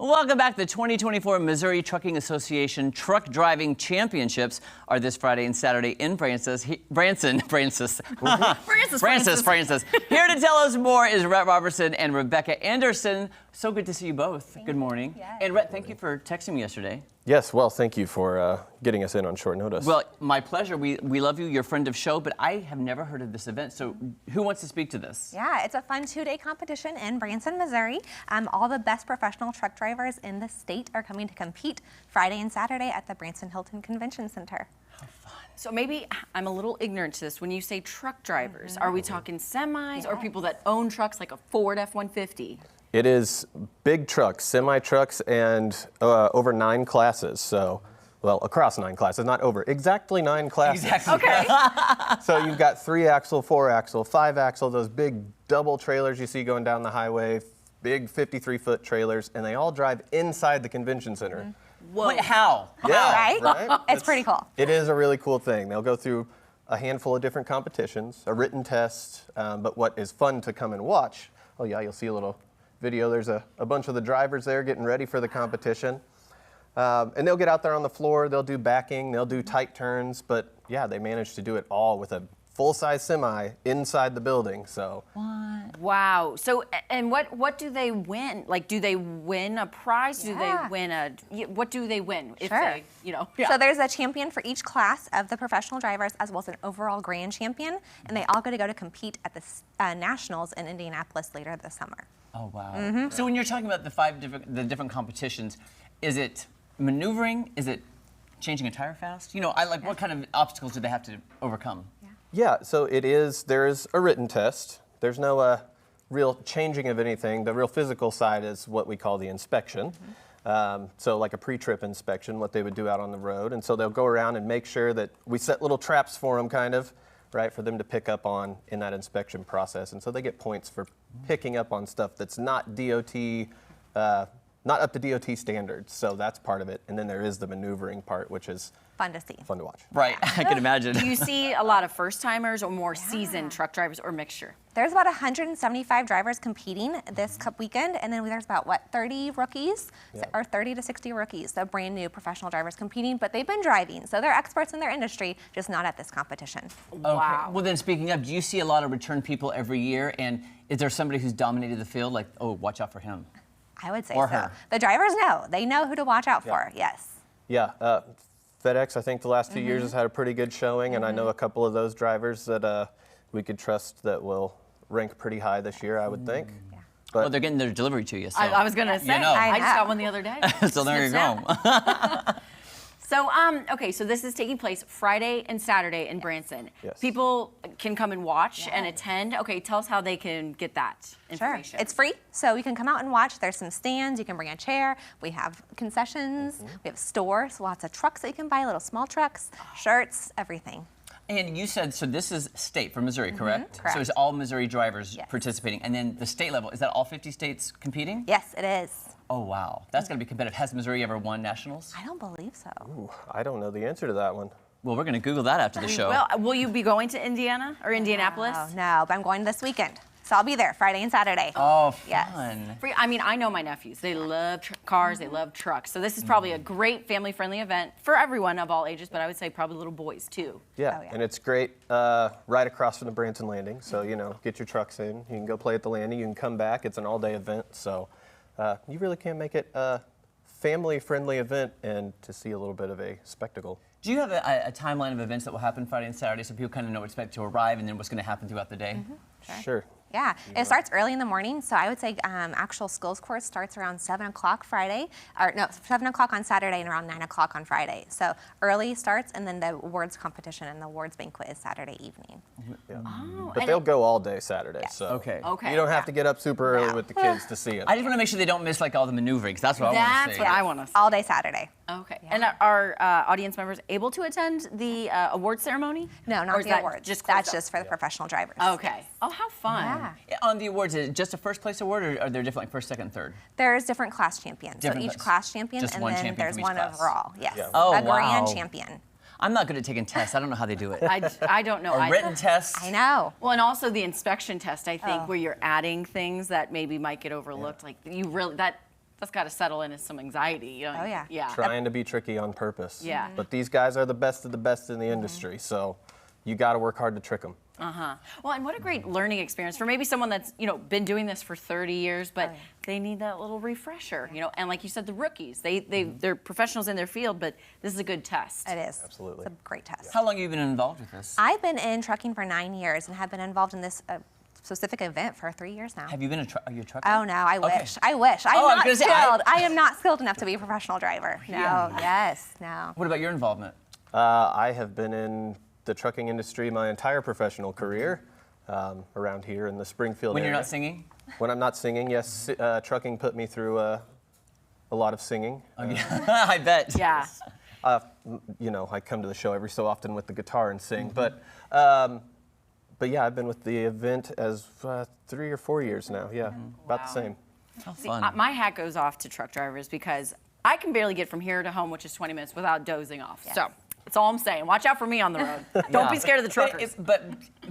Welcome back. The 2024 Missouri Trucking Association Truck Driving Championships are this Friday and Saturday in Francis. Here to tell us more is Rhett Robertson and Rebecca Anderson. So good to see you both. Good morning. Yes. And Rhett, thank you for texting me yesterday. Yes, well, thank you for getting us in on short notice. Well, my pleasure. We love you. You're a friend of show, but I have never heard of this event. So who wants to speak to this? Yeah, it's a fun 2-day competition in Branson, Missouri. All the best professional truck drivers in the state are coming to compete Friday and Saturday at the Branson Hilton Convention Center. So maybe I'm a little ignorant to this. When you say truck drivers, are we talking semis or people that own trucks like a Ford F-150? It is big trucks, semi-trucks, and over 9 classes. So, well, across 9 classes, not over. Exactly 9 classes. Exactly. Okay. So you've got 3-axle, 4-axle, 5-axle, those big double trailers you see going down the highway, big 53-foot trailers, and they all drive inside the convention center. Whoa. Wait, how? Right? Right? It's pretty cool. It is a really cool thing. They'll go through a handful of different competitions, a written test, but what is fun to come and watch, oh yeah, you'll see a little video. There's a bunch of the drivers there getting ready for the competition. And they'll get out there on the floor, they'll do backing, they'll do tight turns, but yeah, they managed to do it all with a full-size semi inside the building, so. Wow. So, and what do they win? Like, do they win a prize? Yeah. Do they win what do they win? If Sure. they, So there's a champion for each class of the professional drivers, as well as an overall grand champion, and they all get to go to compete at the Nationals in Indianapolis later this summer. Oh, wow. So when you're talking about the different competitions, is it maneuvering? Is it changing a tire fast? You know, what kind of obstacles do they have to overcome? Yeah, so there's a written test. There's no real changing of anything. The real physical side is what we call the inspection. So like a pre-trip inspection, what they would do out on the road. And so they'll go around and make sure that we set little traps for them kind of, right, for them to pick up on in that inspection process. And so they get points for picking up on stuff that's not DOT, not up to DOT standards. So that's part of it. And then there is the maneuvering part, which is Fun to see. fun to watch. Right, I can imagine. do you see a lot of first-timers or more seasoned truck drivers or mixture? There's about 175 drivers competing this Cup weekend, and then there's about, 30 rookies, or 30 to 60 rookies, so brand new professional drivers competing, but they've been driving, so they're experts in their industry, just not at this competition. Wow. Okay. Well, then speaking of, do you see a lot of return people every year? And is there somebody who's dominated the field? Like, oh, watch out for him. I would say Or so. her. The drivers know. They know who to watch out for, yes. Yeah, FedEx, I think the last 2 years has had a pretty good showing, and I know a couple of those drivers that we could trust that will rank pretty high this year, I would think. But Well, they're getting their delivery to you. So. I was going to say, know. I just know. got one the other day. So there you go. So, okay, so this is taking place Friday and Saturday in Branson. Yes. People can come and watch and attend. Okay, tell us how they can get that Sure. information. It's free, so you can come out and watch. There's some stands. You can bring a chair. We have concessions. We have stores, lots of trucks that you can buy, little small trucks, shirts, everything. And you said, so this is state for Missouri, correct? correct. So it's all Missouri drivers Yes. participating. And then the state level, is that all 50 states competing? Yes, it is. Oh, wow. That's going to be competitive. Has Missouri ever won nationals? I don't believe so. ooh, I don't know the answer to that one. Well, we're going to Google that after the show. Well, will you be going to Indiana or Indianapolis? Oh, no, but I'm going this weekend. So I'll be there Friday and Saturday. Oh, Yes. fun. I mean, I know my nephews. They love cars. They love trucks. So this is probably a great family-friendly event for everyone of all ages, but I would say probably little boys, too. Yeah, Oh, yeah. and it's great right across from the Branson Landing. So, you know, get your trucks in. You can go play at the landing. You can come back. It's an all-day event. So you really can make it a family-friendly event and to see a little bit of a spectacle. Do you have a timeline of events that will happen Friday and Saturday so people kind of know what to expect to arrive and then what's going to happen throughout the day? Sure. Yeah, it starts early in the morning, so I would say actual skills course starts around 7 o'clock Friday, or no, 7 o'clock on Saturday and around 9 o'clock on Friday. So early starts, and then the awards competition and the awards banquet is Saturday evening. Yeah. Oh, But and they'll go all day Saturday. So Okay. Okay. you don't have to get up super early No. with the kids to see it. I just want to make sure they don't miss like all the maneuvering, 'cause that's what I want to That's see. what I want to see. All day Saturday. Okay. And are audience members able to attend the award ceremony? No, Or not is the that awards. Just That's closed just for the professional drivers. up? Okay. Oh, how fun. Yeah. On the awards, is it just a first place award or are there different like first, second, third? There's different class champions. Different so each class. class champion, Just and one then champion there's from each one class. overall. Yes. Yeah. Oh, a grand wow. champion. I'm not good at taking tests. I don't know how they do it. I don't know. A written test. I know. Well, and also the inspection test, I think, where you're adding things that maybe might get overlooked. Like you really, that That's got to settle in as some anxiety. You know? Oh, yeah. Yeah. Trying to be tricky on purpose. Yeah. But these guys are the best of the best in the industry, so you got to work hard to trick them. Well, and what a great learning experience for maybe someone that's, been doing this for 30 years, but they need that little refresher, And like you said, the rookies, they're professionals in their field, but this is a good test. It is. Absolutely. It's a great test. How long have you been involved with this? I've been in trucking for 9 years and have been involved in this specific event for 3 years now. Have you been are you a trucker? Oh no, I Okay. wish. I wish. I'm Oh, I was not gonna say, skilled. I am not skilled enough to be a professional driver. No. Yeah. Yes. No. What about your involvement? I have been in the trucking industry my entire professional career around here in the Springfield When area. you're not singing? When I'm not singing, yes, trucking put me through a lot of singing. I bet. Yeah. I come to the show every so often with the guitar and sing, but yeah, I've been with the event as 3 or 4 years now. Yeah, about the same. How See, fun. my hat goes off to truck drivers because I can barely get from here to home, which is 20 minutes, without dozing off. Yes. So that's all I'm saying. Watch out for me on the road. Don't be Yeah. scared of the truckers. But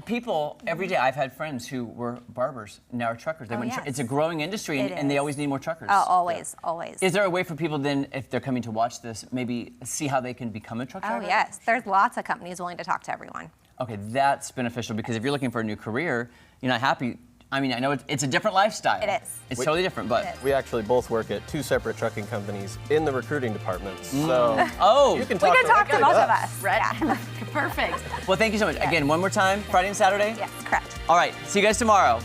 people, every day, I've had friends who were barbers, now are truckers. They Oh, went yes. It's a growing industry, It and they is. always need more truckers. Oh, always, always. Is there a way for people then, if they're coming to watch this, maybe see how they can become a truck Oh, driver? yes. There's lots of companies willing to talk to everyone. Okay, that's beneficial because if you're looking for a new career, you're not happy. I mean, I know it's a different lifestyle. It is. It's totally different, but. It is. We actually both work at 2 separate trucking companies in the recruiting departments, so Oh, you can We talk can talk to directly both of us. us. Right? Yeah. Perfect. well, thank you so much. Again, one more time, Friday and Saturday? Yes, correct. All right, see you guys tomorrow.